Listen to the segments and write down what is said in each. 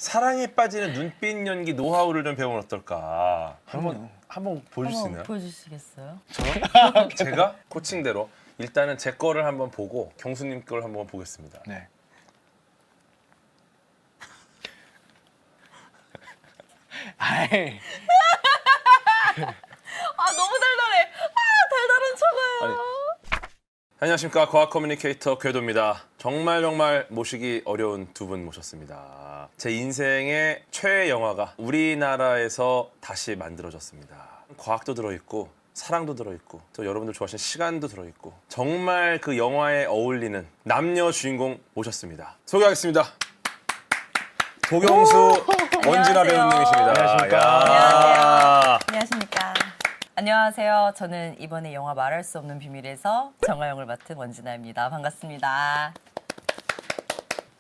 사랑에 빠지는 눈빛 연기 노하우를 좀 배우면 어떨까? 한번 보여줄 수 있나요? 보여주시겠어요? 제가 코칭대로 일단은 제 거를 한번 보고 경수님 걸 한번 보겠습니다. 네. 아이. 아 너무 달달해. 아 달달한 척을. 아니, 안녕하십니까, 과학 커뮤니케이터 궤도입니다. 정말 모시기 어려운 두 분 모셨습니다. 제 인생의 최애 영화가 우리나라에서 다시 만들어졌습니다. 과학도 들어있고 사랑도 들어있고 또 여러분들 좋아하시는 시간도 들어있고 정말 그 영화에 어울리는 남녀 주인공 모셨습니다. 소개하겠습니다. 도경수, 원진아 안녕하세요. 배우님이십니다. 안녕하십니까. 안녕하십니까. 안녕하세요. 저는 이번에 영화 말할 수 없는 비밀에서 정아영을 맡은 원진아입니다. 반갑습니다.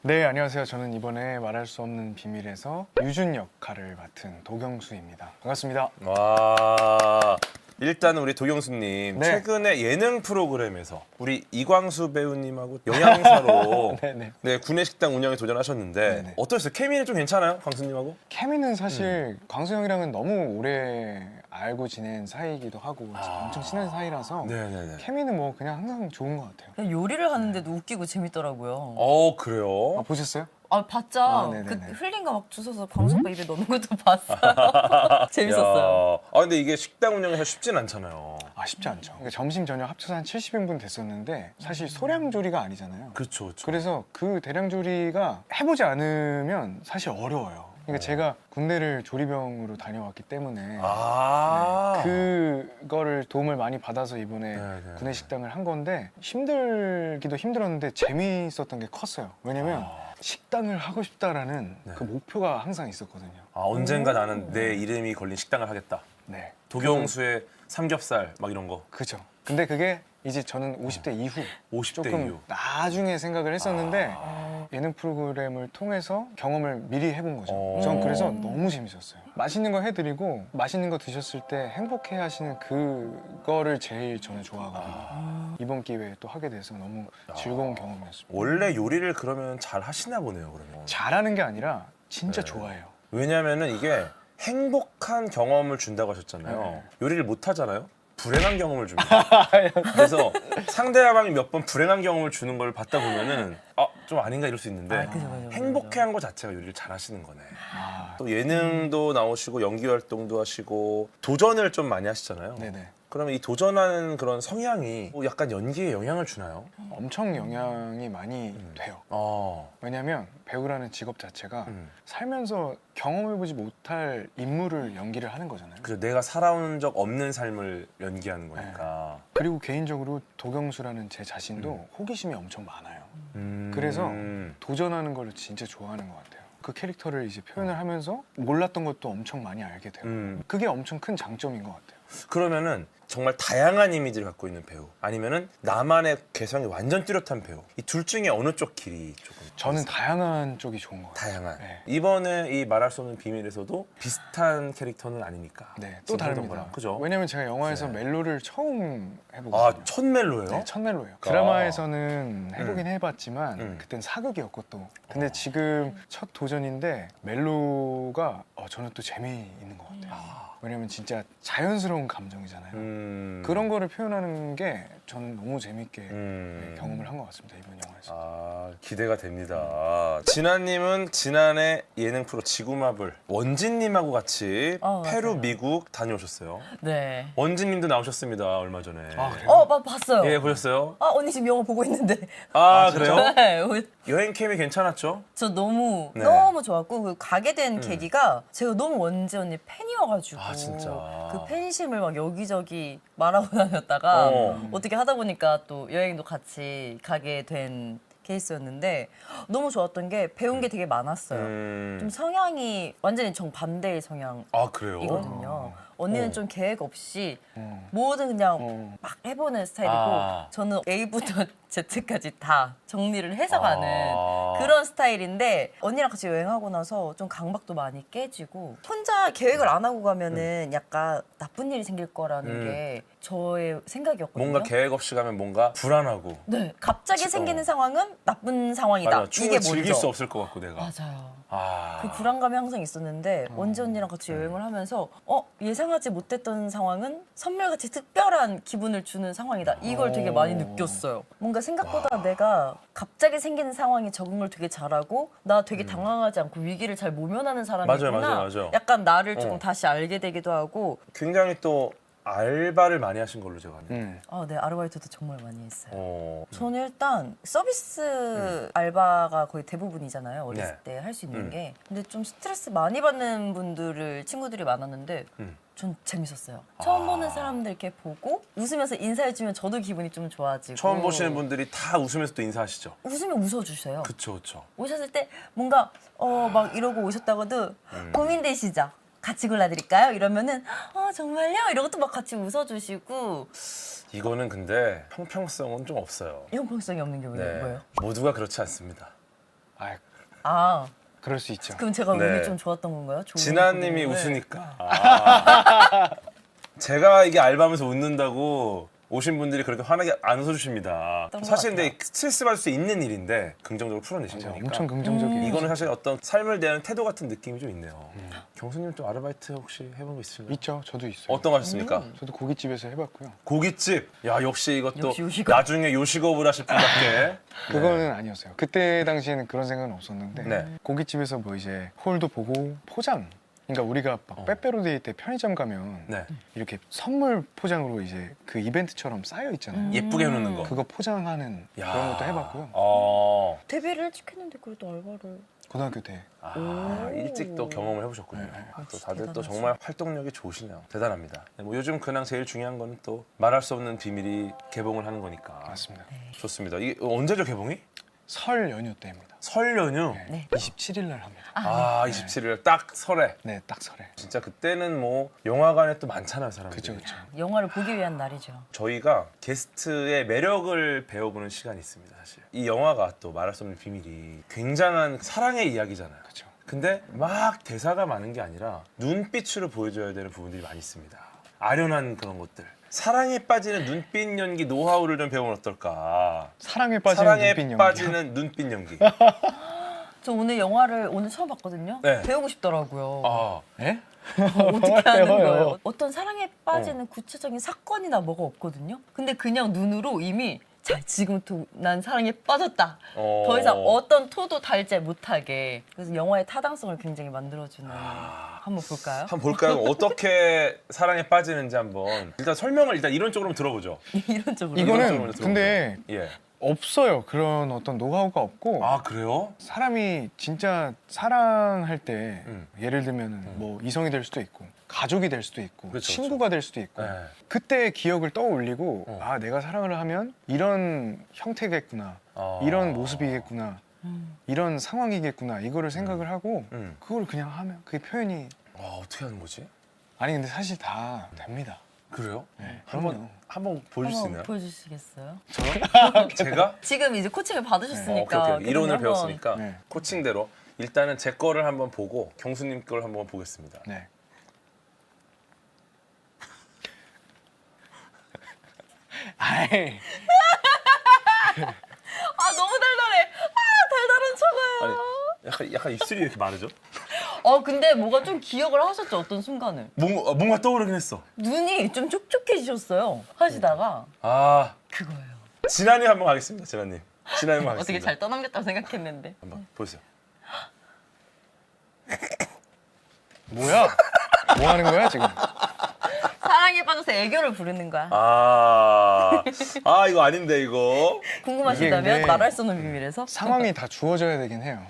네, 안녕하세요. 저는 이번에 말할 수 없는 비밀에서 유준 역할을 맡은 도경수입니다. 반갑습니다. 와, 일단 우리 도경수님 네. 최근에 예능 프로그램에서 우리 이광수 배우님하고 영양사로 네네. 네, 구내식당 운영에 도전하셨는데 네네. 어떠셨어요? 케미는 좀 괜찮아요? 광수님하고? 케미는 사실 광수 형이랑은 너무 오래 알고 지낸 사이이기도 하고 엄청 친한 사이라서 네네네. 케미는 뭐 그냥 항상 좋은 것 같아요. 그냥 요리를 하는데도 웃기고 재밌더라고요. 그래요? 보셨어요? 아 봤죠? 아, 네네네. 그 흘린 거 막 주워서 방송과 입에 넣는 것도 봤어요. 재밌었어요. 야, 근데 이게 식당 운영해서 쉽진 않잖아요. 쉽지 않죠. 그러니까 점심 저녁 합쳐서 한 70인분 됐었는데 사실 소량 조리가 아니잖아요. 그렇죠. 그래서 그 대량 조리가 해보지 않으면 사실 어려워요. 그러니까 제가 군대를 조리병으로 다녀왔기 때문에 그거를 도움을 많이 받아서 이번에 네네. 구내식당을 한 건데 힘들기도 힘들었는데 재미있었던 게 컸어요. 왜냐면 식당을 하고 싶다라는 네. 그 목표가 항상 있었거든요. 언젠가 나는 내 이름이 걸린 식당을 하겠다. 네. 도경수의 삼겹살 막 이런 거. 그죠. 근데 그게 이제 저는 50대 이후 50대 조금 이후. 나중에 생각을 했었는데 예능 프로그램을 통해서 경험을 미리 해본 거죠. 전 그래서 너무 재밌었어요. 맛있는 거 해드리고 맛있는 거 드셨을 때 행복해 하시는 그거를 제일 저는 좋아하거든요. 이번 기회에 또 하게 돼서 너무 즐거운 경험이었습니다. 원래 요리를 그러면 잘 하시나 보네요, 그러면. 잘하는 게 아니라 진짜 네. 좋아해요. 왜냐면은 이게 행복한 경험을 준다고 하셨잖아요. 네. 요리를 못 하잖아요. 불행한 경험을 줍니다. 그래서 상대방이 몇 번 불행한 경험을 주는 걸 받다 보면은 좀 아닌가 이럴 수 있는데 그죠. 행복해한 거 자체가 요리를 잘 하시는 거네. 아, 또 예능도 나오시고 연기 활동도 하시고 도전을 좀 많이 하시잖아요. 네네. 그러면 이 도전하는 그런 성향이 뭐 약간 연기에 영향을 주나요? 엄청 영향이 많이 돼요. 왜냐면 배우라는 직업 자체가 살면서 경험해보지 못할 인물을 연기를 하는 거잖아요. 그래서 내가 살아온 적 없는 삶을 연기하는 거니까. 그리고 개인적으로 도경수라는 제 자신도 호기심이 엄청 많아요. 그래서 도전하는 걸 진짜 좋아하는 것 같아요. 그 캐릭터를 이제 표현을 하면서 몰랐던 것도 엄청 많이 알게 되고 그게 엄청 큰 장점인 것 같아요. 그러면은 정말 다양한 이미지를 갖고 있는 배우 아니면은 나만의 개성이 완전 뚜렷한 배우 이 둘 중에 어느 쪽 길이 조금 저는 다양한 쪽이 좋은 것 같아요. 다양한 네. 이번에 이 말할 수 없는 비밀에서도 비슷한 캐릭터는 아니니까 네, 또 다릅니다. 그죠? 왜냐면 제가 영화에서 네. 멜로를 처음 해보거든요. 첫 멜로예요? 네, 첫 멜로예요. 드라마에서는 해보긴 해봤지만 그땐 사극이었고 또 근데 지금 첫 도전인데 멜로가 저는 또 재미있는 것 같아요. 왜냐면 진짜 자연스러운 감정이잖아요. 그런 거를 표현하는 게 저는 너무 재밌게 네, 경험을 한 것 같습니다. 이번 영화에서. 기대가 됩니다. 진아님은 지난해 예능 프로 지구마블 원진님하고 같이 페루, 맞아요. 미국 다녀오셨어요. 네. 원진님도 나오셨습니다. 얼마 전에. 그래요? 봤어요. 예, 보셨어요? 언니 지금 영화 보고 있는데. 그래요? 네. 여행 캠이 괜찮았죠? 저 너무 네. 너무 좋았고 그 가게 된 계기가 제가 너무 원지 언니 팬이어가지고 진짜. 그 팬심을 막 여기저기 말하고 다녔다가 어. 어떻게 하다 보니까 또 여행도 같이 가게 된 케이스였는데 너무 좋았던 게 배운 게 되게 많았어요. 좀 성향이 완전히 정반대의 성향이거든요. 그래요? 언니는 좀 계획 없이 뭐든 그냥 막 해보는 스타일이고 저는 A부터 Z까지 다 정리를 해서 가는 그런 스타일인데 언니랑 같이 여행하고 나서 좀 강박도 많이 깨지고 혼자 계획을 안 하고 가면은 약간 나쁜 일이 생길 거라는 게 저의 생각이었거든요. 뭔가 계획 없이 가면 뭔가 불안하고. 네, 갑자기 생기는 상황은 나쁜 상황이다. 맞아. 이게 충분히 즐길 먼저. 수 없을 것 같고 내가. 맞아요. 아. 그 불안감이 항상 있었는데 원지 언니랑 같이 여행을 하면서 예상하지 못했던 상황은 선물같이 특별한 기분을 주는 상황이다. 이걸 되게 많이 느꼈어요. 뭔가 생각보다 내가 갑자기 생기는 상황에 적응을 되게 잘하고 나 되게 당황하지 않고 위기를 잘 모면하는 사람이구나. 맞아요. 약간 나를 조금 다시 알게 되기도 하고 굉장히 또 알바를 많이 하신 걸로 제가 아는데. 네, 아르바이트도 정말 많이 했어요. 네. 저는 일단 서비스 알바가 거의 대부분이잖아요. 어렸을 네. 때 할 수 있는 게. 근데 좀 스트레스 많이 받는 분들을 친구들이 많았는데 전 재밌었어요. 처음 보는 사람들 이렇게 보고 웃으면서 인사해주면 저도 기분이 좀 좋아지고. 처음 보시는 분들이 다 웃으면서 또 인사하시죠. 웃으면 웃어주세요. 그쵸. 오셨을 때 뭔가 막 이러고 오셨다고도 고민되시죠? 같이 골라드릴까요? 이러면은 정말요? 이러고 또 막 같이 웃어주시고. 이거는 근데 형평성은 좀 없어요. 형평성이 없는 게 뭐예요? 모두가 그렇지 않습니다. 아, 그럴 수 있죠. 그럼 제가 네. 운이 좀 좋았던 건가요? 좋은 진아님이 운을. 웃으니까. 제가 이게 알바하면서 웃는다고 오신 분들이 그렇게 환하게 안 웃어주십니다. 어떤 것 사실 같아요. 근데 스트레스 받을 수 있는 일인데 긍정적으로 풀어내신 맞아, 거니까. 엄청 긍정적이에요. 이거는 사실 어떤 삶을 대하는 태도 같은 느낌이 좀 있네요. 경수님 또 아르바이트 혹시 해본 거 있으신가요? 있죠. 저도 있어요. 어떤 거 하셨습니까? 저도 고깃집에서 해봤고요. 고깃집. 야 역시 이것도 역시 요식업. 나중에 요식업을 하실 분답게. 그거는 아니었어요. 그때 당시에는 그런 생각은 없었는데 네. 고깃집에서 뭐 이제 홀도 보고 포장. 그러니까 우리가 막 빼빼로데이 때 편의점 가면 네. 이렇게 선물 포장으로 이제 그 이벤트처럼 쌓여 있잖아요. 예쁘게 해놓는 거. 그거 포장하는 야. 그런 것도 해봤고요. 데뷔를 일찍 했는데 그래도 알바를. 고등학교 때. 일찍 또 경험을 해보셨군요. 네. 또 다들 또 대단하시네. 정말 활동력이 좋으시네요. 대단합니다. 뭐 요즘 그냥 제일 중요한 거는 또 말할 수 없는 비밀이 개봉을 하는 거니까. 맞습니다. 좋습니다. 이게 언제죠 개봉이? 설 연휴 때입니다. 설 연휴. 네. 27일 날 합니다. 27일 딱 설에. 네, 딱 설에. 진짜 그때는 뭐 영화관에 또 많잖아요 사람들이. 그쵸, 그쵸. 영화를 보기 위한 날이죠. 저희가 게스트의 매력을 배워보는 시간이 있습니다 사실. 이 영화가 또 말할 수 없는 비밀이 굉장한 사랑의 이야기잖아요. 그쵸. 근데 막 대사가 많은 게 아니라 눈빛으로 보여줘야 되는 부분들이 많이 있습니다. 아련한 그런 것들. 사랑에 빠지는 눈빛 연기 노하우를 좀 배우면 어떨까. 사랑에 빠지는 사랑에 눈빛 연기. 빠지는 눈빛 연기. 저 오늘 영화를 오늘 처음 봤거든요. 네. 배우고 싶더라고요. 아, 예? 어떻게 하는 배워요. 거예요? 어떤 사랑에 빠지는 구체적인 사건이나 뭐가 없거든요. 근데 그냥 눈으로 이미 자 지금부터 난 사랑에 빠졌다. 더 이상 어떤 토도 달지 못하게. 그래서 영화의 타당성을 굉장히 만들어주는. 한번 볼까요? 한번 볼까요? 어떻게 사랑에 빠지는지 한번 일단 설명을 일단 이론적으로 들어보죠. 이런 쪽으로. 이거는 이론적으로 들어보죠. 근데 예. 없어요. 그런 어떤 노하우가 없고 아 그래요? 사람이 진짜 사랑할 때 예를 들면 음. 뭐 이성이 될 수도 있고 가족이 될 수도 있고 그쵸, 친구가 될 수도 있고 네. 그때 기억을 떠올리고 어. 아 내가 사랑을 하면 이런 형태겠구나 아. 이런 모습이겠구나 이런 상황이겠구나 이거를 생각을 하고 그걸 그냥 하면 그게 표현이 어떻게 하는 거지? 아니 근데 사실 다 됩니다. 그래요? 네, 한번 보여줄 수 있나요? 보여주시겠어요? 제가? 지금 이제 코칭을 받으셨으니까. 오케이. 그러면 이론을 한번 배웠으니까 네. 코칭대로 일단은 제 거를 한번 보고 경수님 걸 한번 보겠습니다. 네. 아이 너무 달달해. 달달한 아니 척을. 약간 입술이 이렇게 마르죠? 근데 뭐가 좀 기억을 하셨죠? 어떤 순간을. 뭔가 떠오르긴 했어. 눈이 좀 촉촉해지셨어요. 하시다가. 아 그거예요. 진아님 한번 가겠습니다. 진아님. 진아님 한번 어떻게 가겠습니다. 잘 떠넘겼다고 생각했는데. 한번 보세요. 뭐야? 뭐 하는 거야 지금? 사랑에 빠져서 애교를 부르는 거야. 이거 아닌데 이거. 궁금하시다면 이게 근데 말할 수 없는 비밀에서. 상황이 다 주어져야 되긴 해요.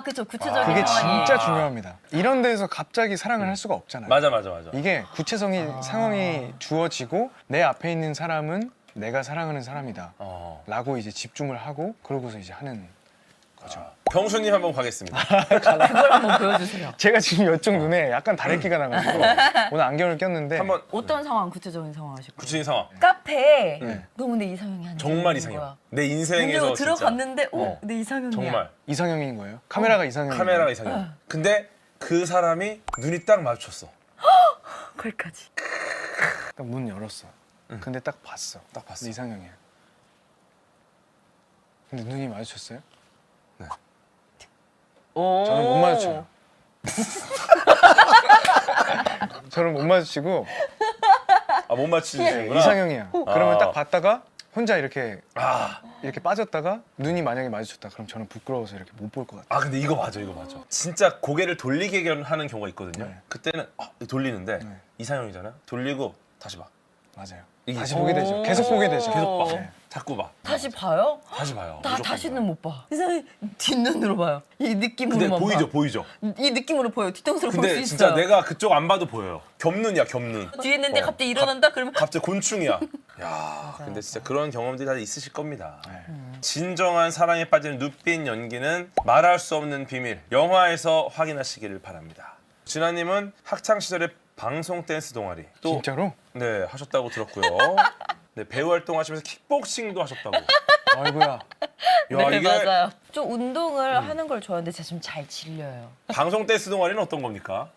그쵸. 구체적인 그게 상황이. 진짜 중요합니다. 이런 데서 갑자기 사랑을 할 수가 없잖아요. 맞아. 이게 구체성이 상황이 주어지고 내 앞에 있는 사람은 내가 사랑하는 사람이다 어. 라고 이제 집중을 하고 그러고서 이제 하는 거죠. 경수님 한번 가겠습니다. 그걸 한번 보여주세요. 제가 지금 이쪽 눈에 약간 다래끼가 나가지고 오늘 안경을 꼈는데 한번 어떤 상황, 구체적인 상황 하실 거예요? 구체적인 상황. 카페에 네. 너무 내 이상형이 한 정말 거야. 이상형. 내 문제로 인생에서 진짜 들어갔는데 내 이상형이야. 정말 이상형인 거예요? 카메라가 이상형인 카메라가 거예요? 이상형. 근데 그 사람이 눈이 딱 마주쳤어. 거기까지. 딱 문 열었어. 근데 딱 봤어. 딱 봤어. 근데 이상형이야. 근데 눈이 마주쳤어요? 오. 저는 못 마주쳐요. 저는 못 마주치고 아, 못 맞히시는구나. 이상형이야. 그러면 아. 딱 봤다가 혼자 이렇게 아, 빠졌다가 눈이 만약에 마주쳤다. 그럼 저는 부끄러워서 이렇게 못 볼 것 같아요. 아 근데 이거 맞아, 이거 맞아. 진짜 고개를 돌리게 하는 경우가 있거든요. 네. 그때는 돌리는데 네. 이상형이잖아. 돌리고 다시 봐. 맞아요. 이게 다시 보게 되죠. 계속 보게 되죠. 계속 봐. 네. 자꾸 봐. 다시 봐요? 다시 봐요. 나 무조건 다시는 봐요. 못 봐. 이상하게 뒷눈으로 봐요. 이 근데 느낌으로만 보이죠, 봐. 보이죠. 이 느낌으로 보여. 뒤통수로 볼 수 근데 있어요. 진짜 내가 그쪽 안 봐도 보여요. 겹눈이야, 겹눈. 뒤에 있는데 어. 갑자기 일어난다 그러면 갑자기 곤충이야. 야, 근데 진짜 그런 경험들이 다 있으실 겁니다. 네. 진정한 사랑에 빠지는 눈빛 연기는 말할 수 없는 비밀. 영화에서 확인하시기를 바랍니다. 진아님은 학창 시절에 방송 댄스 동아리 또 진짜로? 네 하셨다고 들었고요. 네, 배우 활동하시면서 킥복싱도 하셨다고. 아이고야. 야, 네, 이게 맞아요. 좀 운동을 하는 걸 좋아하는데 제가 좀 잘 질려요. 방송 댄스 동아리는 어떤 겁니까?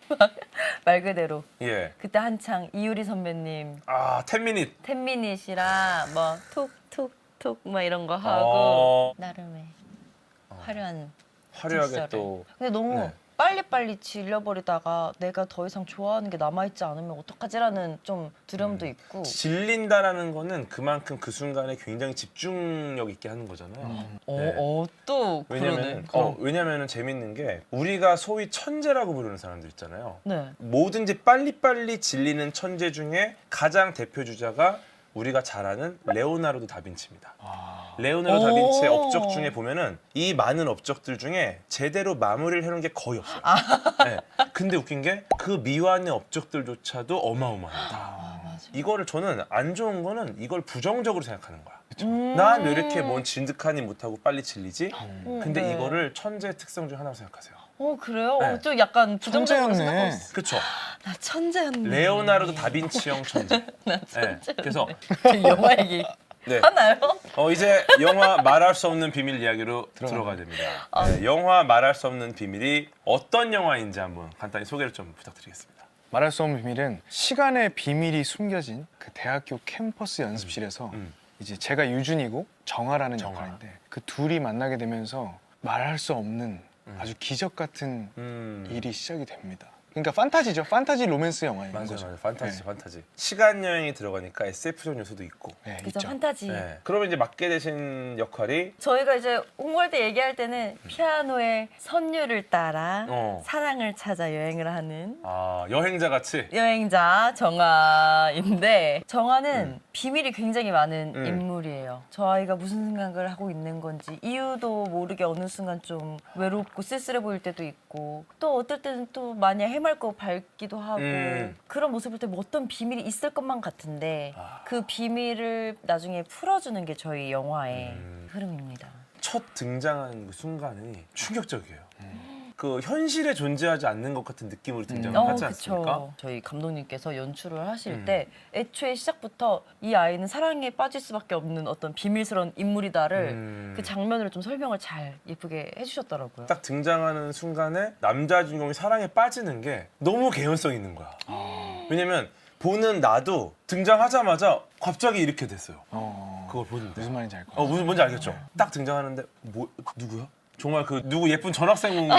말 그대로. 예. 그때 한창 이유리 선배님 아, 10미닛. 10미닛이랑 뭐 툭툭툭 뭐 이런 거 하고 어. 나름의 화려한 화려하게 시절을. 또 근데 너무 네. 빨리빨리 질려버리다가 내가 더 이상 좋아하는 게 남아있지 않으면 어떡하지라는 좀 두려움도 있고 질린다라는 거는 그만큼 그 순간에 굉장히 집중력 있게 하는 거잖아요. 네. 또 왜냐면 그러네. 왜냐면은 재밌는 게 우리가 소위 천재라고 부르는 사람들 있잖아요. 네. 뭐든지 빨리빨리 질리는 천재 중에 가장 대표 주자가 우리가 잘 아는 레오나르도 다빈치입니다. 레오나르도 오. 다빈치의 업적 중에 보면은 이 많은 업적들 중에 제대로 마무리를 해놓은 게 거의 없어요. 네. 근데 웃긴 게 그 미완의 업적들조차도 어마어마합니다. 이거를 저는 안 좋은 거는 이걸 부정적으로 생각하는 거야. 난 왜 이렇게 뭔 진득하니 못하고 빨리 질리지? 근데 네. 이거를 천재의 특성 중 하나로 생각하세요. 그래요? 네. 좀 약간 부정적으로 천재였네. 생각했어. 그렇죠? 나 천재였네. 레오나르도 다빈치형 천재. 네. 그래서 저 영화 얘기 네. 하나요? 이제 영화 말할 수 없는 비밀 이야기로 들어가야 됩니다. 아. 네, 영화 말할 수 없는 비밀이 어떤 영화인지 한번 간단히 소개를 좀 부탁드리겠습니다. 말할 수 없는 비밀은 시간의 비밀이 숨겨진 그 대학교 캠퍼스 연습실에서 이제 제가 유준이고 정아라는 정아. 역할인데 그 둘이 만나게 되면서 말할 수 없는 아주 기적 같은 일이 시작이 됩니다. 그러니까 판타지죠. 판타지 로맨스 영화인 맞아요, 거죠. 맞아요. 판타지, 네. 판타지. 시간 여행이 들어가니까 SF적 요소도 있고. 네, 그죠, 있죠. 판타지. 네. 그러면 이제 맡게 되신 역할이 저희가 이제 홍보할 때 얘기할 때는 피아노의 선율을 따라 사랑을 찾아 여행을 하는 여행자 같이. 여행자 정아인데 정아는 비밀이 굉장히 많은 인물이에요. 저 아이가 무슨 생각을 하고 있는 건지 이유도 모르게 어느 순간 좀 외롭고 쓸쓸해 보일 때도 있고 또 어떨 때는 또 많이 해맑고 밝기도 하고 그런 모습을 때 뭐 어떤 비밀이 있을 것만 같은데 그 비밀을 나중에 풀어주는 게 저희 영화의 흐름입니다. 첫 등장하는 그 순간이 충격적이에요. 그 현실에 존재하지 않는 것 같은 느낌으로 등장을 하지 않습니까? 그쵸. 저희 감독님께서 연출을 하실 때 애초에 시작부터 이 아이는 사랑에 빠질 수밖에 없는 어떤 비밀스러운 인물이다를 그 장면으로 좀 설명을 잘 예쁘게 해주셨더라고요. 딱 등장하는 순간에 남자 주인공이 사랑에 빠지는 게 너무 개연성 있는 거야. 왜냐면 보는 나도 등장하자마자 갑자기 이렇게 됐어요. 그걸 보는데. 무슨 말인지 알 거예요. 무슨 뭔지 알겠죠? 딱 등장하는데 누구야? 정말 그 누구 예쁜 전학생 뭐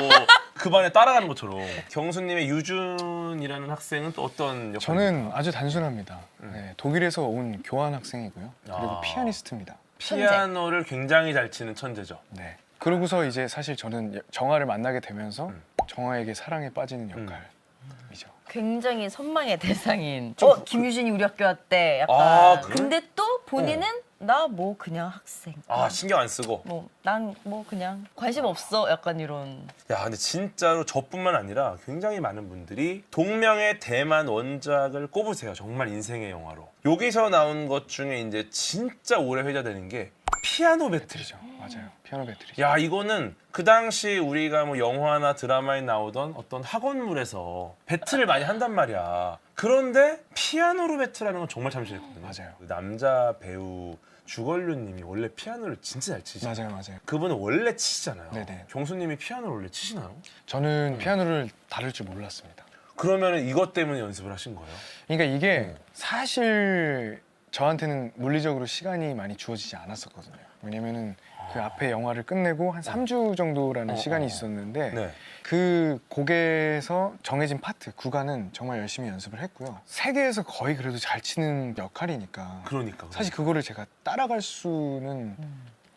그 반에 따라가는 것처럼. 경수님의 유준이라는 학생은 또 어떤 역할입니까? 저는 아주 단순합니다. 네, 독일에서 온 교환 학생이고요. 그리고 피아니스트입니다. 피아노를 굉장히 잘 치는 천재죠. 네. 그러고서 이제 사실 저는 정아를 만나게 되면서 정아에게 사랑에 빠지는 역할이죠. 굉장히 선망의 대상인 김유진이 우리 학교 왔대 약간 아, 그래? 근데 또 본인은 나 뭐 그냥 학생 신경 안 쓰고. 뭐 난 뭐 그냥 관심 없어 약간 이런 야, 근데 진짜로 저뿐만 아니라 굉장히 많은 분들이 동명의 대만 원작을 꼽으세요. 정말 인생의 영화로. 여기서 나온 것 중에 이제 진짜 오래 회자되는 게 피아노 배틀. 배틀이죠. 맞아요. 피아노 배틀이죠. 야, 이거는 그 당시 우리가 뭐 영화나 드라마에 나오던 어떤 학원물에서 배틀을 많이 한단 말이야. 그런데 피아노로 배틀하는 건 정말 참신했거든요. 맞아요. 그 남자 배우 주걸륜님이 원래 피아노를 진짜 잘 치시잖아요. 맞아요. 그분은 원래 치시잖아요. 네네. 경수님이 피아노를 원래 치시나요? 저는 피아노를 다룰 줄 몰랐습니다. 그러면 이것 때문에 연습을 하신 거예요? 그러니까 이게 사실 저한테는 물리적으로 시간이 많이 주어지지 않았었거든요. 왜냐면은 그 앞에 영화를 끝내고 한 3주 정도라는 시간이 있었는데 네. 그 곡에서 정해진 파트, 구간은 정말 열심히 연습을 했고요. 세계에서 거의 그래도 잘 치는 역할이니까 그러니까. 사실 그거를 제가 따라갈 수는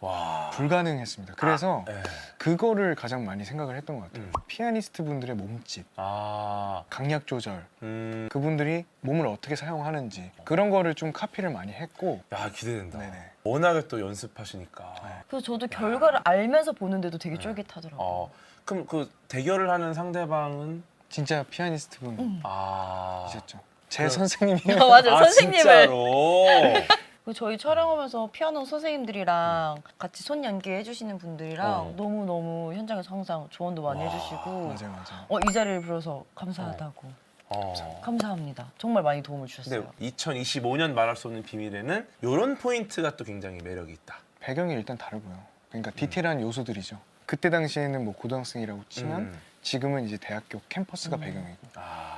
와. 불가능했습니다. 그래서 네. 그거를 가장 많이 생각을 했던 것 같아요. 음. 피아니스트 분들의 몸짓, 아. 강약 조절, 그분들이 몸을 어떻게 사용하는지 그런 거를 좀 카피를 많이 했고. 야, 기대된다. 네네. 워낙에 또 연습하시니까. 그래서 저도 결과를 알면서 보는데도 되게 쫄깃하더라고요. 어. 그럼 그 대결을 하는 상대방은 진짜 피아니스트 분이셨죠. 아. 제 선생님이요. 맞아요. 아, 선생님을. 진짜로. 저희 촬영하면서 피아노 선생님들이랑 같이 손 연기해 주시는 분들이랑 너무너무 현장에서 항상 조언도 많이 해주시고 맞아요. 이 자리를 빌어서 감사하다고. 감사합니다. 정말 많이 도움을 주셨어요. 근데 2025년 말할 수 없는 비밀에는 이런 포인트가 또 굉장히 매력이 있다. 배경이 일단 다르고요. 그러니까 디테일한 요소들이죠. 그때 당시에는 뭐 고등학생이라고 치면 지금은 이제 대학교 캠퍼스가 배경이고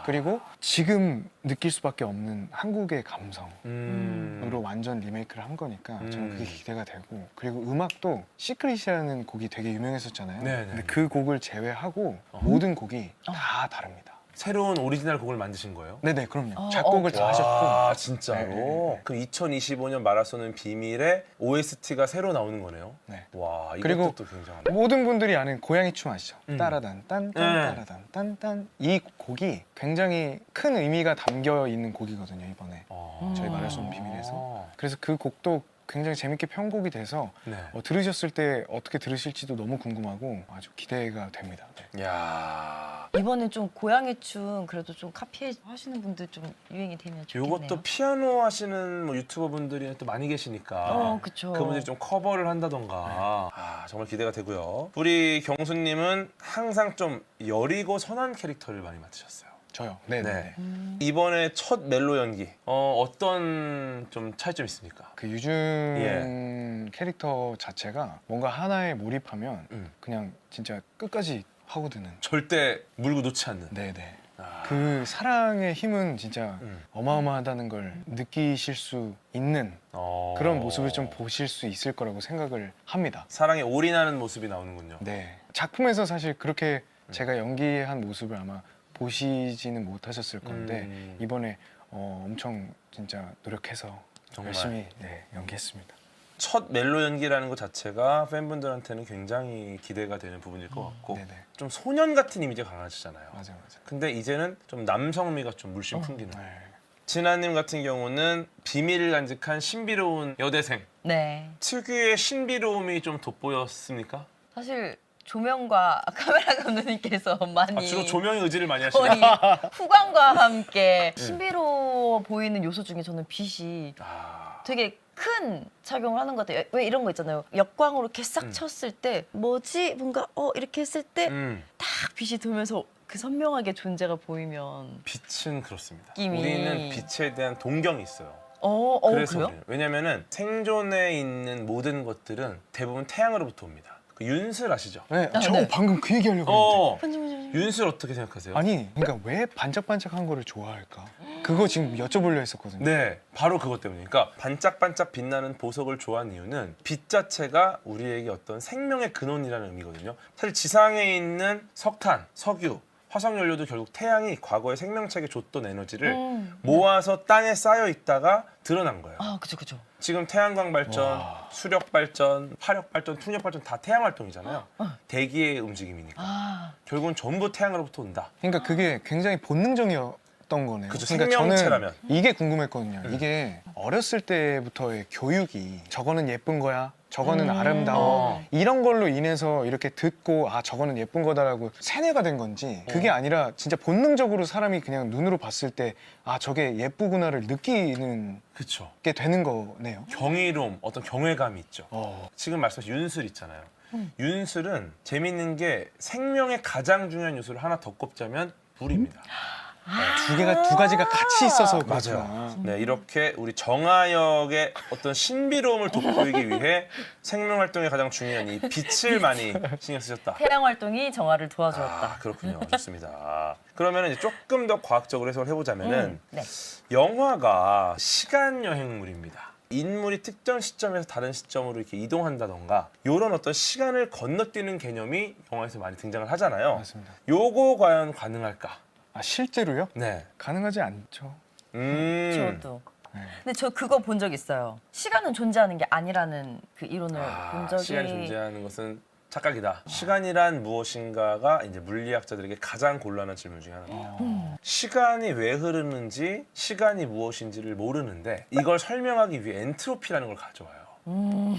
그리고 지금 느낄 수밖에 없는 한국의 감성으로 완전 리메이크를 한 거니까 저는 그게 기대가 되고, 그리고 음악도 시크릿이라는 곡이 되게 유명했었잖아요. 네네. 근데 그 곡을 제외하고 모든 곡이 다 다릅니다. 새로운 오리지널 곡을 만드신 거예요? 네네, 그럼요. 작곡을 다 하셨고. 아, 진짜로? 네. 그럼 2025년 말할 수 없는 비밀의 OST가 새로 나오는 거네요? 네. 와, 이것도 그리고 또 굉장하네. 모든 분들이 아는 고양이 춤 아시죠? 따라단 딴딴 네. 따라단 딴딴. 이 곡이 굉장히 큰 의미가 담겨 있는 곡이거든요, 이번에. 저희 말할 수 없는 비밀에서. 그래서 그 곡도 굉장히 재밌게 편곡이 돼서 네. 들으셨을 때 어떻게 들으실지도 너무 궁금하고 아주 기대가 됩니다. 네. 야, 이번에 좀 고양이 춤 그래도 좀 카피 하시는 분들 좀 유행이 되면 좋겠네요. 이것도 피아노 하시는 뭐 유튜버 분들이 또 많이 계시니까 그쵸. 그분들이 좀 커버를 한다던가 정말 기대가 되고요. 우리 경수님은 항상 좀 여리고 선한 캐릭터를 많이 맡으셨어요. 저요? 네네. 이번에 첫 멜로 연기 어떤 좀 차이점 있습니까? 그 유준 캐릭터 자체가 뭔가 하나에 몰입하면 그냥 진짜 끝까지 파고드는. 절대 물고 놓지 않는. 네네. 그 사랑의 힘은 진짜 어마어마하다는 걸 느끼실 수 있는 그런 모습을 좀 보실 수 있을 거라고 생각을 합니다. 사랑에 올인하는 모습이 나오는군요. 네. 작품에서 사실 그렇게 제가 연기한 모습을 아마 보시지는 못하셨을 건데 이번에 엄청 진짜 노력해서 정말. 열심히 연기했습니다. 첫 멜로 연기라는 것 자체가 팬분들한테는 굉장히 기대가 되는 부분일 것 같고 네네. 좀 소년 같은 이미지가 강하시잖아요. 맞아요. 근데 이제는 좀 남성미가 좀 물씬 풍기는. 네. 진아님 같은 경우는 비밀을 간직한 신비로운 여대생. 네. 특유의 신비로움이 좀 돋보였습니까? 사실 조명과 카메라 감독님께서 많이 주로 조명의 의지를 많이 거의 하시나요? 후광과 함께 신비로워 보이는 요소 중에 저는 빛이 되게 큰 작용을 하는 것 같아요. 왜 이런 거 있잖아요. 역광으로 이렇게 싹 쳤을 때 뭐지? 뭔가 이렇게 했을 때 딱 빛이 돌면서 그 선명하게 존재가 보이면 빛은 그렇습니다. 느낌이. 우리는 빛에 대한 동경이 있어요. 그래서 그래요? 그래요. 왜냐면은 생존에 있는 모든 것들은 대부분 태양으로부터 옵니다. 그 윤슬 아시죠? 네. 저 네. 방금 그 얘기 하려고 했는데. 윤슬 어떻게 생각하세요? 아니, 그러니까 왜 반짝반짝한 거를 좋아할까? 그거 지금 여쭤보려 했었거든요. 네, 바로 그것 때문에. 그러니까 반짝반짝 빛나는 보석을 좋아하는 이유는 빛 자체가 우리에게 어떤 생명의 근원이라는 의미거든요. 사실 지상에 있는 석탄, 석유, 화석연료도 결국 태양이 과거에 생명체에게 줬던 에너지를 모아서 땅에 쌓여 있다가 드러난 거예요. 그죠. 지금 태양광 발전, 수력 발전, 화력 발전, 풍력 발전 다 태양 활동이잖아요. 대기의 움직임이니까. 결국은 전부 태양으로부터 온다. 그러니까 그게 굉장히 본능적이었던 거네요. 그죠, 그러니까 생명체라면. 저는 이게 궁금했거든요. 이게 어렸을 때부터의 교육이 저거는 예쁜 거야, 저거는 아름다워 이런 걸로 인해서 이렇게 듣고 아 저거는 예쁜 거다라고 세뇌가 된 건지 그게 아니라 진짜 본능적으로 사람이 그냥 눈으로 봤을 때 아 저게 예쁘구나를 느끼는 그쵸. 게 되는 거네요. 경이로움, 어떤 경외감이 있죠. 어. 지금 말씀하신 윤술 있잖아요. 윤술은 재밌는 게 생명의 가장 중요한 요소를 하나 더 꼽자면 물입니다. 두 가지가 같이 있어서 맞아요. 그렇구나. 네, 이렇게 우리 정하역의 어떤 신비로움을 돋보이기 위해 생명 활동에 가장 중요한 이 빛을 많이 신경 쓰셨다. 태양 활동이 정화를 도와주었다. 아, 그렇군요. 좋습니다. 그러면 이제 조금 더 과학적으로 해석을 해보자면은 네. 영화가 시간 여행물입니다. 인물이 특정 시점에서 다른 시점으로 이렇게 이동한다던가 이런 어떤 시간을 건너뛰는 개념이 영화에서 많이 등장을 하잖아요. 맞습니다. 요거 과연 가능할까? 아 실제로요? 네. 가능하지 않죠. 저도. 네. 근데 저 그거 본 적 있어요. 시간은 존재하는 게 아니라는 그 이론을 본 적이. 시간이 존재하는 것은 착각이다. 시간이란 무엇인가가 이제 물리학자들에게 가장 곤란한 질문 중에 하나입니다. 시간이 왜 흐르는지, 시간이 무엇인지를 모르는데 이걸 설명하기 위해 엔트로피라는 걸 가져와요.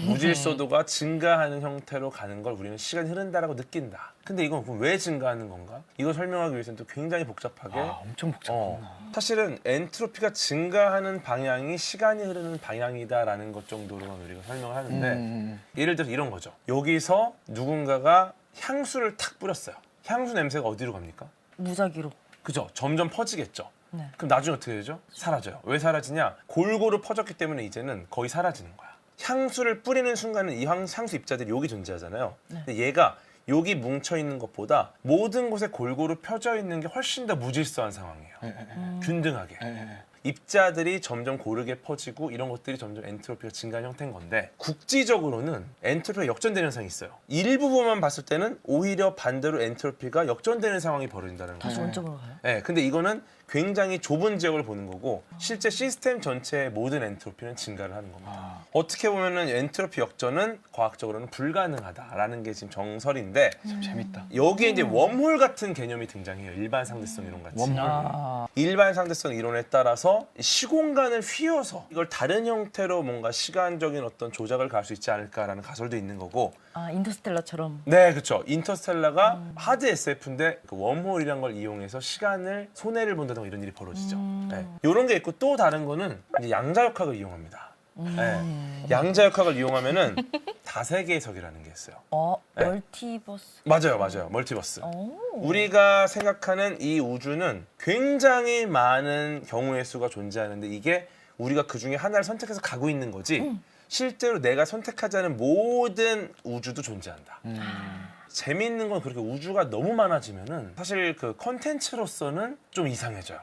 무질서도가 증가하는 형태로 가는 걸 우리는 시간이 흐른다라고 느낀다. 근데 이건 그럼 왜 증가하는 건가? 이걸 설명하기 위해서는 또 굉장히 복잡하게 아 엄청 복잡하구나. 사실은 엔트로피가 증가하는 방향이 시간이 흐르는 방향이다라는 것 정도로만 우리가 설명을 하는데 예를 들어서 이런 거죠. 여기서 누군가가 향수를 탁 뿌렸어요. 향수 냄새가 어디로 갑니까? 무작위로. 그죠? 점점 퍼지겠죠. 네. 그럼 나중에 어떻게 되죠? 사라져요. 왜 사라지냐? 골고루 퍼졌기 때문에 이제는 거의 사라지는 거야. 향수를 뿌리는 순간은 이 향수 입자들이 여기 존재하잖아요. 근데 얘가 여기 뭉쳐 있는 것보다 모든 곳에 골고루 펴져 있는 게 훨씬 더 무질서한 상황이에요. 균등하게. 입자들이 점점 고르게 퍼지고 이런 것들이 점점 엔트로피가 증가하는 형태인 건데 국지적으로는 엔트로피가 역전되는 현상이 있어요. 일부분만 봤을 때는 오히려 반대로 엔트로피가 역전되는 상황이 벌어진다는 다시 거죠. 원점으로 가요? 네, 근데 이거는 굉장히 좁은 지역을 보는 거고 실제 시스템 전체의 모든 엔트로피는 증가를 하는 겁니다. 어떻게 보면은 엔트로피 역전은 과학적으로는 불가능하다라는 게 지금 정설인데 참 재밌다. 여기에 이제 웜홀 같은 개념이 등장해요. 일반 상대성 이론 같이. 웜홀. 일반 상대성 이론에 따라서 시공간을 휘어서 이걸 다른 형태로 뭔가 시간적인 어떤 조작을 가할 수 있지 않을까라는 가설도 있는 거고. 아 인터스텔라처럼. 네, 그렇죠. 인터스텔라가 하드 SF인데 그 웜홀이란 걸 이용해서 시간을 손해를 본다던가 이런 일이 벌어지죠. 네. 이런 게 있고 또 다른 거는 이제 양자역학을 이용합니다. 네. 양자역학을 이용하면은 다세계석이라는 게 있어요. 네. 멀티버스. 맞아요. 멀티버스. 오. 우리가 생각하는 이 우주는 굉장히 많은 경우의 수가 존재하는데 이게 우리가 그 중에 하나를 선택해서 가고 있는 거지 실제로 내가 선택하지 않은 모든 우주도 존재한다. 재미있는 건 그렇게 우주가 너무 많아지면은 사실 그 컨텐츠로서는 좀 이상해져요.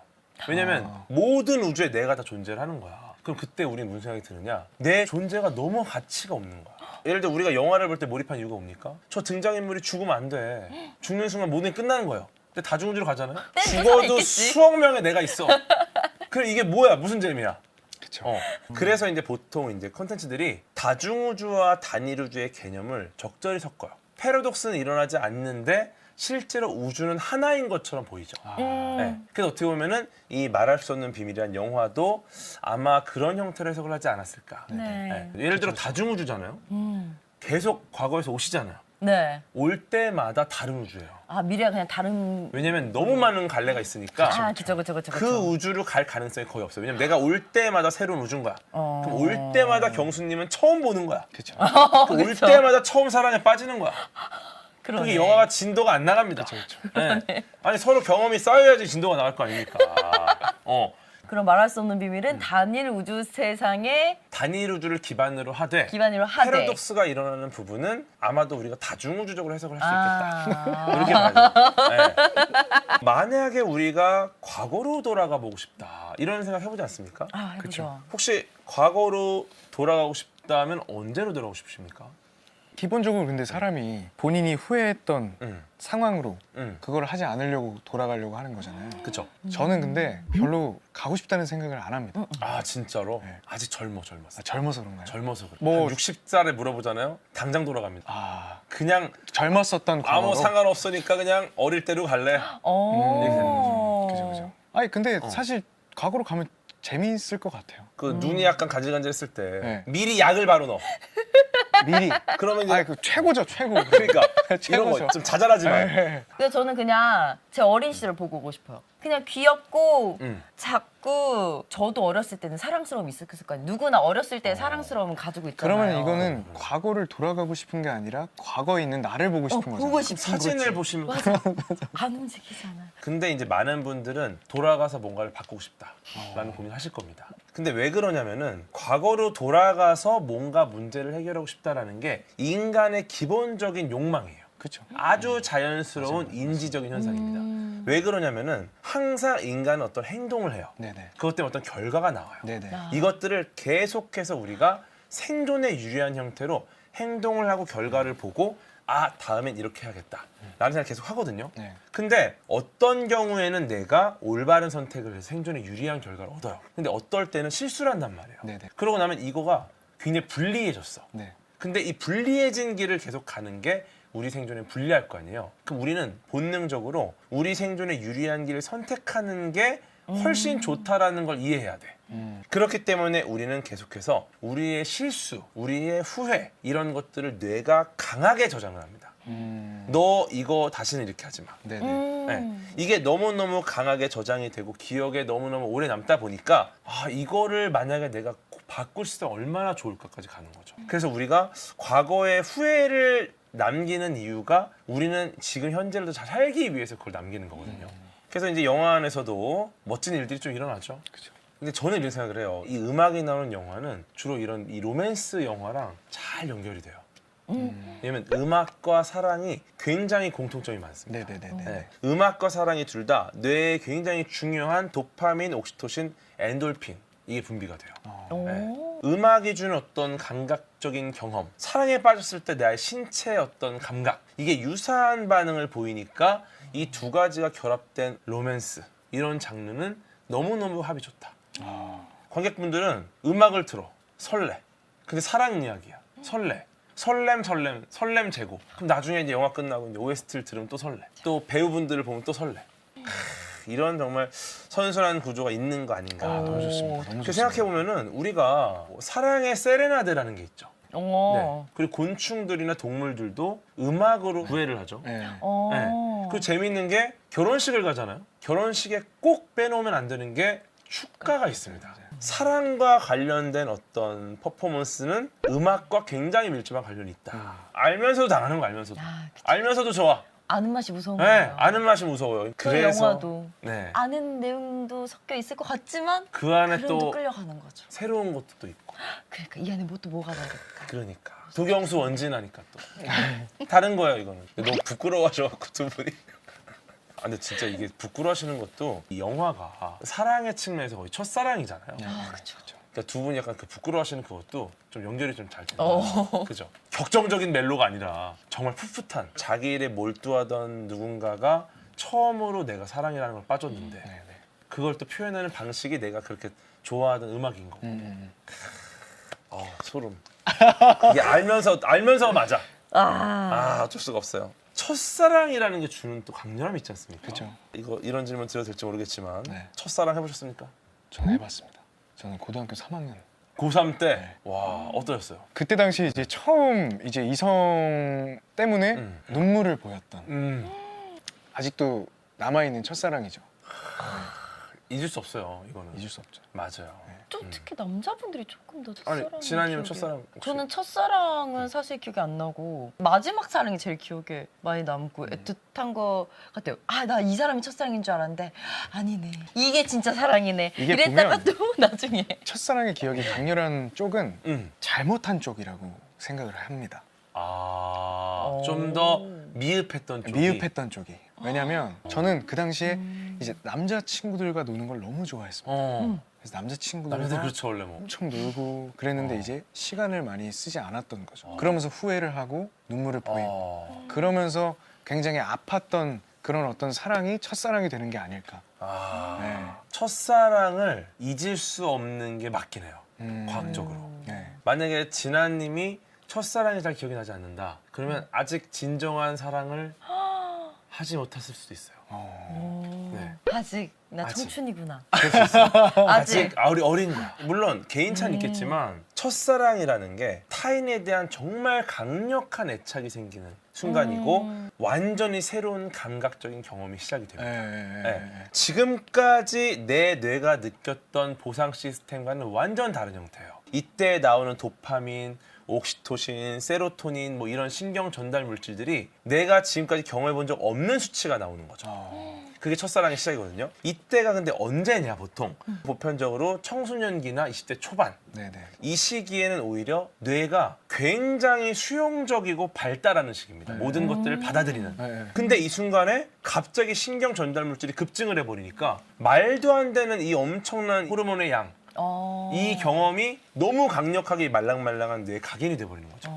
왜냐면 모든 우주에 내가 다 존재를 하는 거야. 그럼 그때 우리는 무슨 생각이 드느냐? 내 존재가 너무 가치가 없는 거야. 예를 들어 우리가 영화를 볼 때 몰입한 이유가 뭡니까? 저 등장인물이 죽으면 안 돼. 죽는 순간 모든 게 끝나는 거예요. 근데 다중우주로 가잖아요. 또 죽어도 있겠지. 수억 명의 내가 있어. 그럼 이게 뭐야? 무슨 재미야? 그렇죠. 그래서 이제 보통 이제 컨텐츠들이 다중우주와 단일우주의 개념을 적절히 섞어요. 패러독스는 일어나지 않는데 실제로 우주는 하나인 것처럼 보이죠. 네. 그래서 어떻게 보면은 이 말할 수 없는 비밀이란 영화도 아마 그런 형태로 해석을 하지 않았을까. 네. 네. 예를 들어 다중우주잖아요. 계속 과거에서 오시잖아요. 네. 올 때마다 다른 우주예요. 아 미래가 그냥 다른. 왜냐면 너무 많은 갈래가 있으니까 아 그쵸. 그 우주를 갈 가능성이 거의 없어요. 왜냐면 내가 올 때마다 새로운 우주인 거야. 그럼 올 어. 때마다 경수님은 처음 보는 거야. 그렇죠. 올 때마다 처음 사랑에 빠지는 거야. 그러네. 그게 영화가 진도가 안 나갑니다. 네. 아니 서로 경험이 쌓여야지 진도가 나갈 거 아닙니까? 그럼 말할 수 없는 비밀은 단일 우주 세상의 단일 우주를 기반으로 하되 기반으로 하되. 패러독스가 일어나는 부분은 아마도 우리가 다중우주적으로 해석을 할 수 있겠다. 아. 이렇게 말하죠. 네. 만약에 우리가 과거로 돌아가 보고 싶다 이런 생각 해보지 않습니까? 아 해보죠. 혹시 과거로 돌아가고 싶다면 언제로 돌아가고 싶으십니까? 기본적으로 근데 사람이 본인이 후회했던 음. 상황으로 음. 그걸 하지 않으려고 돌아가려고 하는 거잖아요. 그쵸? 저는 근데 별로 가고 싶다는 생각을 안 합니다. 아 진짜로? 네. 아직 젊었어. 아, 젊어서 그런가요? 젊어서 그래. 뭐- 한 60살에 물어보잖아요. 당장 돌아갑니다. 아 그냥 젊었었던 과거로. 아무 상관없으니까 그냥 어릴 때로 갈래. 이렇게 되는 오. 그죠. 아니 근데 사실 과거로 가면 재미있을 것 같아요. 그 눈이 약간 가질간질했을 때 네. 미리 약을 바로 넣어. 미리. 그러면 이제 그 최고죠, 최고. 그러니까 이런 최고죠. 거 좀 자잘하지 마. 그래서 저는 그냥 제 어린 시절을 보고 오고 싶어요. 그냥 귀엽고 작고 저도 어렸을 때는 사랑스러움이 있었을 거 아니에요. 누구나 어렸을 때 사랑스러움을 가지고 있잖아요. 그러면 이거는 과거를 돌아가고 싶은 게 아니라 과거에 있는 나를 보고 싶은 거잖아요. 보고 싶은 사진을 거지. 보시면 맞아. 안 움직이잖아. 근데 이제 많은 분들은 돌아가서 뭔가를 바꾸고 싶다라는 고민하실 겁니다. 근데 왜 그러냐면은 과거로 돌아가서 뭔가 문제를 해결하고 싶다라는 게 인간의 기본적인 욕망이에요. 그렇죠. 아주 자연스러운 인지적인 현상입니다. 왜 그러냐면은 항상 인간은 어떤 행동을 해요. 네네. 그것 때문에 어떤 결과가 나와요. 네네. 이것들을 계속해서 우리가 생존에 유리한 형태로 행동을 하고 결과를 보고 아 다음엔 이렇게 해야겠다 라는 생각을 계속 하거든요. 네. 근데 어떤 경우에는 내가 올바른 선택을 해서 생존에 유리한 결과를 얻어요. 근데 어떨 때는 실수를 한단 말이에요. 네네. 그러고 나면 이거가 굉장히 불리해졌어. 네. 근데 이 불리해진 길을 계속 가는 게 우리 생존에 불리할 거 아니에요. 그럼 우리는 본능적으로 우리 생존에 유리한 길을 선택하는 게 훨씬 좋다라는 걸 이해해야 돼. 그렇기 때문에 우리는 계속해서 우리의 실수, 우리의 후회 이런 것들을 뇌가 강하게 저장을 합니다. 너 이거 다시는 이렇게 하지 마. 네네. 네. 이게 너무너무 강하게 저장이 되고 기억에 너무너무 오래 남다 보니까 아 이거를 만약에 내가 바꿀 수 있으면 얼마나 좋을까까지 가는 거죠. 그래서 우리가 과거의 후회를 남기는 이유가 우리는 지금 현재를 더 잘 살기 위해서 그걸 남기는 거거든요. 그래서 이제 영화 안에서도 멋진 일들이 좀 일어나죠. 그죠. 근데 저는 이런 생각을 해요. 이 음악이 나오는 영화는 주로 이런 이 로맨스 영화랑 잘 연결이 돼요. 왜냐면 음악과 사랑이 굉장히 공통점이 많습니다. 네네네. 네. 음악과 사랑이 둘 다 뇌에 굉장히 중요한 도파민, 옥시토신, 엔돌핀 이게 분비가 돼요. 네. 음악이 주는 어떤 감각적인 경험, 사랑에 빠졌을 때 나의 신체의 어떤 감각 이게 유사한 반응을 보이니까 이 두 가지가 결합된 로맨스 이런 장르는 너무너무 합이 좋다. 관객분들은 음악을 틀어 설레. 근데 사랑 이야기야. 설레. 설렘 제고. 그럼 나중에 이제 영화 끝나고 이제 OST를 들으면 또 설레. 또 배우분들을 보면 또 설레. 이런 정말 선순환 구조가 있는 거 아닌가. 너무 좋습니다. 너무 이렇게 좋습니다. 생각해 보면은 우리가 사랑의 세레나데라는 게 있죠. 네. 그리고 곤충들이나 동물들도 음악으로 구애를 하죠. 네. 네. 그리고 재밌는 게 결혼식을 가잖아요. 결혼식에 꼭 빼놓으면 안 되는 게 축가가 있습니다. 사랑과 관련된 어떤 퍼포먼스는 음악과 굉장히 밀접한 관련이 있다. 알면서도 당하는 거 알면서도. 알면서도 좋아. 아는 맛이 무서운 네, 거예요. 아는 맛이 무서워요. 그 그래서 영화도 네. 아는 내용도 섞여 있을 것 같지만 그 안에 그래도 또 끌려가는 거죠. 새로운 것도 또 있고. 그러니까 이 안에 뭐 또 뭐가 나올까? 그러니까 도경수 원진하니까 또 다른 거예요 이거는. 너무 부끄러워하셔갖고 두 분이. 아, 근데 진짜 이게 부끄러워하시는 것도 이 영화가 사랑의 측면에서 거의 첫사랑이잖아요. 그렇죠. 그러니까 두 분이 약간 그 부끄러워하시는 그것도 좀 연결이 좀 잘 돼요. 그죠? 격정적인 멜로가 아니라 정말 풋풋한 자기 일에 몰두하던 누군가가 처음으로 내가 사랑이라는 걸 빠졌는데 그걸 또 표현하는 방식이 내가 그렇게 좋아하던 음악인 거고. 소름. 이게 알면서 맞아. 어쩔 수가 없어요. 첫사랑이라는 게 주는 또 강렬함이 있지 않습니까? 그렇죠. 이거 이런 질문 드려도 될지 모르겠지만 네. 첫사랑 해보셨습니까? 저는 해봤습니다. 저는 고등학교 3학년. 고3 때? 와, 어떠셨어요? 그때 당시 이제 처음 이제 이성 때문에 눈물을 보였던 아직도 남아있는 첫사랑이죠. 잊을 수 없어요, 이거는. 잊을 수 없죠. 맞아요. 또 특히 남자분들이 조금 더 아니, 첫사랑. 진아님은 첫사랑 혹시? 저는 첫사랑은 사실 기억이 안 나고 마지막 사랑이 제일 기억에 많이 남고 애틋한 거 같아요. 나 이 사람이 첫사랑인 줄 알았는데 아니네. 이게 진짜 사랑이네. 이게 이랬다가 보면 또 나중에 첫사랑의 기억이 강렬한 쪽은 잘못한 쪽이라고 생각을 합니다. 좀 더 미흡했던 쪽이. 미흡했던 쪽이. 왜냐면 저는 그 당시에 이제 남자친구들과 노는 걸 너무 좋아했습니다. 그래서 남자친구들과 남자들 그렇죠, 원래 뭐. 엄청 놀고 그랬는데 이제 시간을 많이 쓰지 않았던 거죠. 그러면서 후회를 하고 눈물을 보이고 그러면서 굉장히 아팠던 그런 어떤 사랑이 첫사랑이 되는 게 아닐까. 네. 첫사랑을 잊을 수 없는 게 맞긴 해요. 과학적으로. 네. 만약에 진아님이 첫사랑이 잘 기억이 나지 않는다. 그러면 아직 진정한 사랑을 하지 못했을 수도 있어요. 네. 아직 나 아직. 청춘이구나. 그럴 수 있어요. 아직. 우리 어린 거야. 물론 개인차는 있겠지만 첫사랑이라는 게 타인에 대한 정말 강력한 애착이 생기는 순간이고 완전히 새로운 감각적인 경험이 시작이 됩니다. 네. 지금까지 내 뇌가 느꼈던 보상 시스템과는 완전 다른 형태예요. 이때 나오는 도파민, 옥시토신, 세로토닌 뭐 이런 신경 전달 물질들이 내가 지금까지 경험해 본 적 없는 수치가 나오는 거죠. 그게 첫사랑의 시작이거든요. 이때가 근데 언제냐 보통 보편적으로 청소년기나 20대 초반 네네. 이 시기에는 오히려 뇌가 굉장히 수용적이고 발달하는 시기입니다. 모든 것들을 받아들이는. 네. 근데 이 순간에 갑자기 신경 전달 물질이 급증을 해버리니까 말도 안 되는 이 엄청난 호르몬의 양, 이 경험이 너무 강력하게 말랑말랑한 뇌에 각인이 돼버리는 거죠.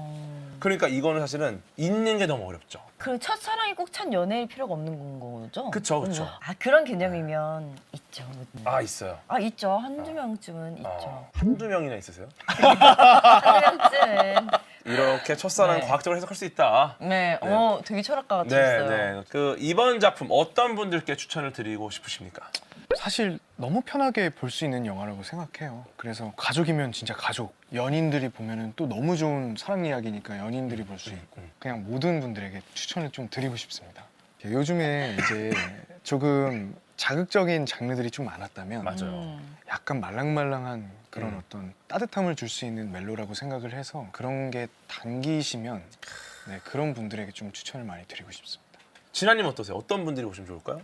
그러니까 이거는 사실은 잊는 게 너무 어렵죠. 그럼 첫사랑이 꼭 첫 연애일 필요가 없는 거죠? 그쵸, 그쵸. 아, 그런 개념이면 있죠. 아, 있어요. 아, 있죠. 한두 명쯤은 있죠. 한두 명이나 있으세요? 한두 명쯤은. 이렇게 첫사랑 네. 과학적으로 해석할 수 있다. 네, 네. 되게 철학가 같으셨어요. 네. 그 이번 작품 어떤 분들께 추천을 드리고 싶으십니까? 사실 너무 편하게 볼 수 있는 영화라고 생각해요. 그래서 가족이면 진짜 가족, 연인들이 보면은 또 너무 좋은 사랑 이야기니까 연인들이 볼 수 있고 그냥 모든 분들에게 추천을 좀 드리고 싶습니다. 요즘에 이제 조금 자극적인 장르들이 좀 많았다면 맞아요. 약간 말랑말랑한 그런 어떤 따뜻함을 줄 수 있는 멜로라고 생각을 해서 그런 게 당기시면 네, 그런 분들에게 좀 추천을 많이 드리고 싶습니다. 진아님 어떠세요? 어떤 분들이 보시면 좋을까요?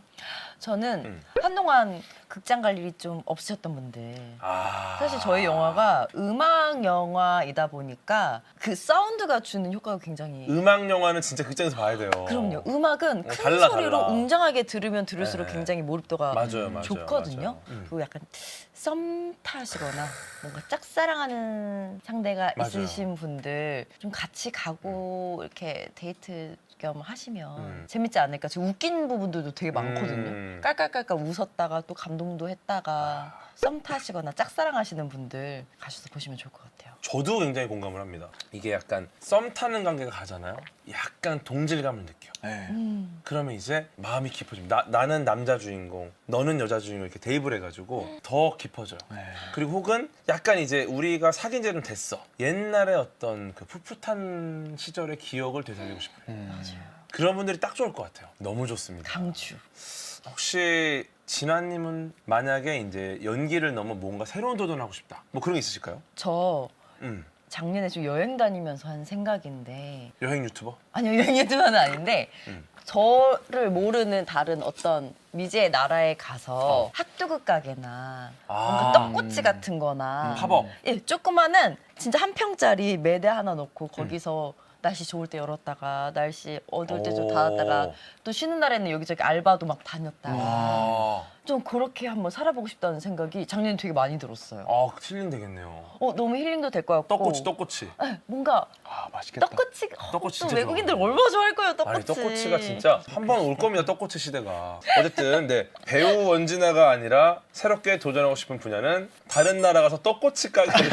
저는 한동안 극장 갈 일이 좀 없으셨던 분들. 아... 사실 저희 영화가 음악 영화이다 보니까 그 사운드가 주는 효과가 굉장히 음악 영화는 진짜 극장에서 봐야 돼요. 그럼요. 음악은 큰 달라, 소리로 달라. 웅장하게 들으면 들을수록 네. 굉장히 몰입도가 맞아요. 좋거든요. 맞아요. 그리고 약간 썸 타시거나 뭔가 짝사랑하는 상대가 맞아요. 있으신 분들 좀 같이 가고 이렇게 데이트 겸 하시면 재밌지 않을까. 지금 웃긴 부분들도 되게 많거든요. 깔깔깔깔 웃었다가 또 감동도 했다가 썸 타시거나 짝사랑하시는 분들 가셔서 보시면 좋을 것 같아요. 저도 굉장히 공감을 합니다. 이게 약간 썸 타는 관계가 가잖아요. 약간 동질감을 느껴. 네. 그러면 이제 마음이 깊어집니다. 나는 남자 주인공, 너는 여자 주인공 이렇게 대입을 해가지고 더 깊어져요. 네. 그리고 혹은 약간 이제 우리가 사귄 지 좀 됐어. 옛날에 어떤 그 풋풋한 시절의 기억을 되살리고 싶어요. 그런 분들이 딱 좋을 것 같아요. 너무 좋습니다. 강추. 혹시 진아님은 만약에 이제 연기를 넘어 뭔가 새로운 도전하고 싶다. 뭐 그런 게 있으실까요? 저 음. 작년에 좀 여행 다니면서 한 생각인데 여행 유튜버? 아니요 여행 유튜버는 아닌데 저를 모르는 다른 어떤 미지의 나라에 가서 핫도그 가게나 뭔가 떡꼬치 같은 거나 팝업. 예, 조그마한 진짜 한 평짜리 매대 하나 놓고 거기서 날씨 좋을 때 열었다가 날씨 어두울 때 좀 오. 닫았다가 또 쉬는 날에는 여기저기 알바도 막 다녔다가 아, 좀 그렇게 한번 살아보고 싶다는 생각이 작년에 되게 많이 들었어요. 아 힐링 되겠네요. 너무 힐링도 될 것 같고 떡꼬치. 네, 뭔가 아 맛있겠다. 떡꼬치 떡꼬치 또 진짜 외국인들 좋아하는데. 얼마나 좋아할 거예요 떡꼬치. 아니 떡꼬치가 진짜 한 번 올 겁니다. 떡꼬치 시대가. 어쨌든 네, 배우 원진아가 아니라 새롭게 도전하고 싶은 분야는 다른 나라 가서 떡꼬치 가게를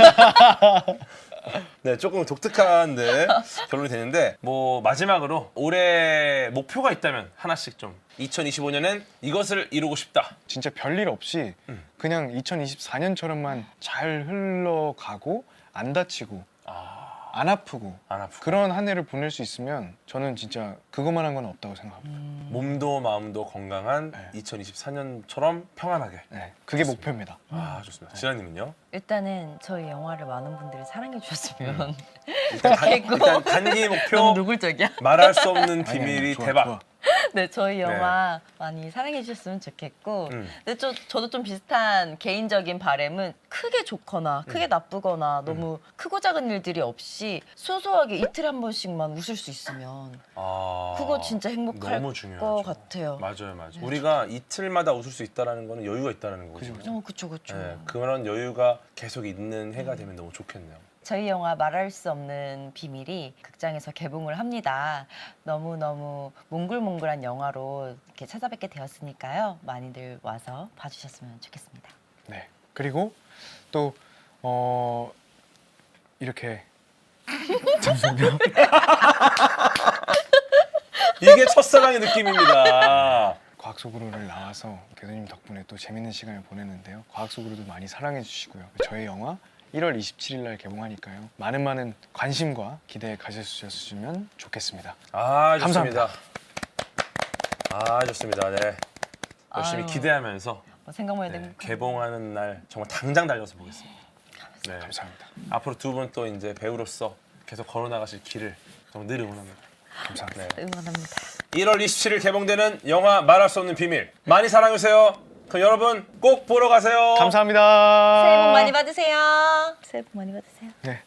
네, 조금 독특한데 결론이 되는데 뭐 마지막으로 올해 목표가 있다면 하나씩 좀 2025년엔 이것을 이루고 싶다. 진짜 별일 없이 그냥 2024년처럼만 잘 흘러가고 안 다치고 안 아프고 안 아프고. 그런 한 해를 보낼 수 있으면 저는 진짜 그것만한 건 없다고 생각합니다. 몸도 마음도 건강한 네. 2024년처럼 평안하게. 네, 그게 목표입니다. 아 좋습니다. 진아님은요? 일단은 저희 영화를 많은 분들이 사랑해 주셨으면 일단 단기 목표 너무 노골적이야. 말할 수 없는 아니, 아니, 비밀이 좋아, 대박. 좋아. 네, 저희 영화 많이 사랑해 주셨으면 좋겠고 근데 저도 좀 비슷한 개인적인 바람은 크게 좋거나 크게 나쁘거나 너무 크고 작은 일들이 없이 소소하게 이틀에 한 번씩만 웃을 수 있으면 아, 그거 진짜 행복할 너무 중요하죠. 것 같아요. 맞아요. 우리가 이틀마다 웃을 수 있다는 거는 여유가 있다는 거죠. 그쵸. 네, 그런 여유가 계속 있는 해가 되면 너무 좋겠네요. 저희 영화 말할 수 없는 비밀이 극장에서 개봉을 합니다. 너무너무 몽글몽글한 영화로 이렇게 찾아뵙게 되었으니까요. 많이들 와서 봐주셨으면 좋겠습니다. 네. 그리고 또 이렇게 이게 첫사랑의 느낌입니다. 과학 속으로를 나와서 교수님 덕분에 또 재밌는 시간을 보냈는데요. 과학 속으로도 많이 사랑해 주시고요. 저희 영화 1월 27일 날 개봉하니까요. 많은 관심과 기대 가져주셨으면 좋겠습니다. 아, 좋습니다. 감사합니다. 아, 좋습니다. 네. 열심히 아유. 기대하면서 생각만 해도 네, 행복하네. 개봉하는 날 정말 당장 달려서 보겠습니다. 네. 감사합니다. 앞으로 두 분 또 이제 배우로서 계속 걸어나가실 길을 정말 늘 응원합니다. 감사합니다. 네. 응원합니다. 1월 27일 개봉되는 영화 말할 수 없는 비밀 많이 사랑해주세요. 그럼 여러분 꼭 보러 가세요. 감사합니다. 새해 복 많이 받으세요. 새해 복 많이 받으세요. 네.